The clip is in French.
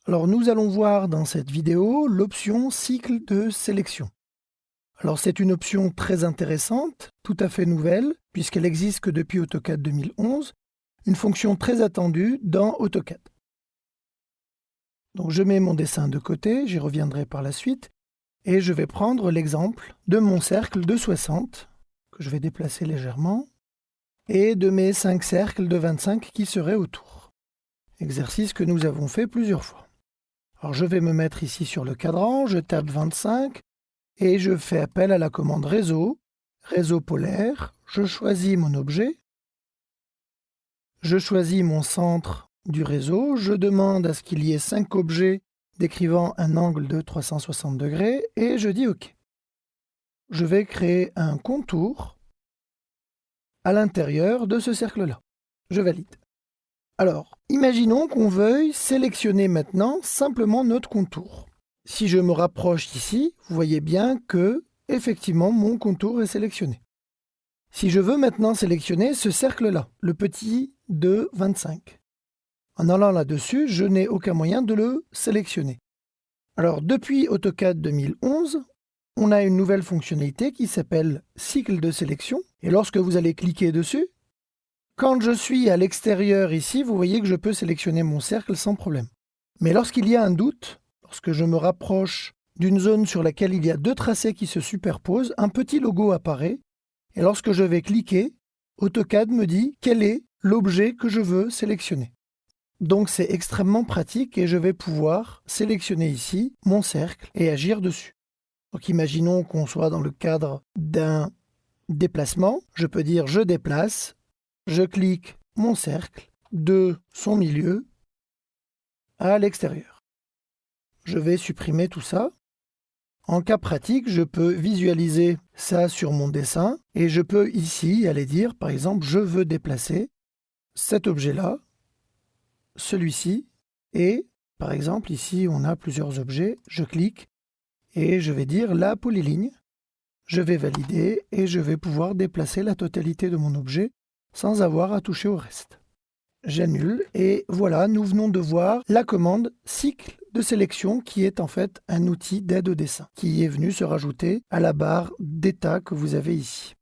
Alors nous allons voir dans cette vidéo l'option cycle de sélection. Alors c'est une option très intéressante, tout à fait nouvelle, puisqu'elle existe que depuis AutoCAD 2011, une fonction très attendue dans AutoCAD. Donc je mets mon dessin de côté, j'y reviendrai par la suite, et je vais prendre l'exemple de mon cercle de 60, que je vais déplacer légèrement, et de mes 5 cercles de 25 qui seraient autour. Exercice que nous avons fait plusieurs fois. Alors je vais me mettre ici sur le cadran, je tape 25 et je fais appel à la commande réseau, réseau polaire, je choisis mon objet, je choisis mon centre du réseau, je demande à ce qu'il y ait 5 objets décrivant un angle de 360 degrés et je dis OK. Je vais créer un contour à l'intérieur de ce cercle-là. Je valide. Alors, imaginons qu'on veuille sélectionner maintenant simplement notre contour. Si je me rapproche ici, vous voyez bien que, effectivement, mon contour est sélectionné. Si je veux maintenant sélectionner ce cercle-là, le petit de 25, en allant là-dessus, je n'ai aucun moyen de le sélectionner. Alors, depuis AutoCAD 2011, on a une nouvelle fonctionnalité qui s'appelle cycle de sélection. Et lorsque vous allez cliquer dessus, quand je suis à l'extérieur ici, vous voyez que je peux sélectionner mon cercle sans problème. Mais lorsqu'il y a un doute, lorsque je me rapproche d'une zone sur laquelle il y a deux tracés qui se superposent, un petit logo apparaît. Et lorsque je vais cliquer, AutoCAD me dit quel est l'objet que je veux sélectionner. Donc c'est extrêmement pratique et je vais pouvoir sélectionner ici mon cercle et agir dessus. Donc imaginons qu'on soit dans le cadre d'un déplacement. Je peux dire je déplace, je clique mon cercle de son milieu à l'extérieur. Je vais supprimer tout ça. En cas pratique, je peux visualiser ça sur mon dessin et je peux ici aller dire, par exemple, je veux déplacer cet objet-là, celui-ci, et par exemple, ici, on a plusieurs objets. Je clique et je vais dire la polyligne. Je vais valider et je vais pouvoir déplacer la totalité de mon objet sans avoir à toucher au reste. J'annule et voilà, nous venons de voir la commande cycle de sélection qui est en fait un outil d'aide au dessin qui est venu se rajouter à la barre d'état que vous avez ici.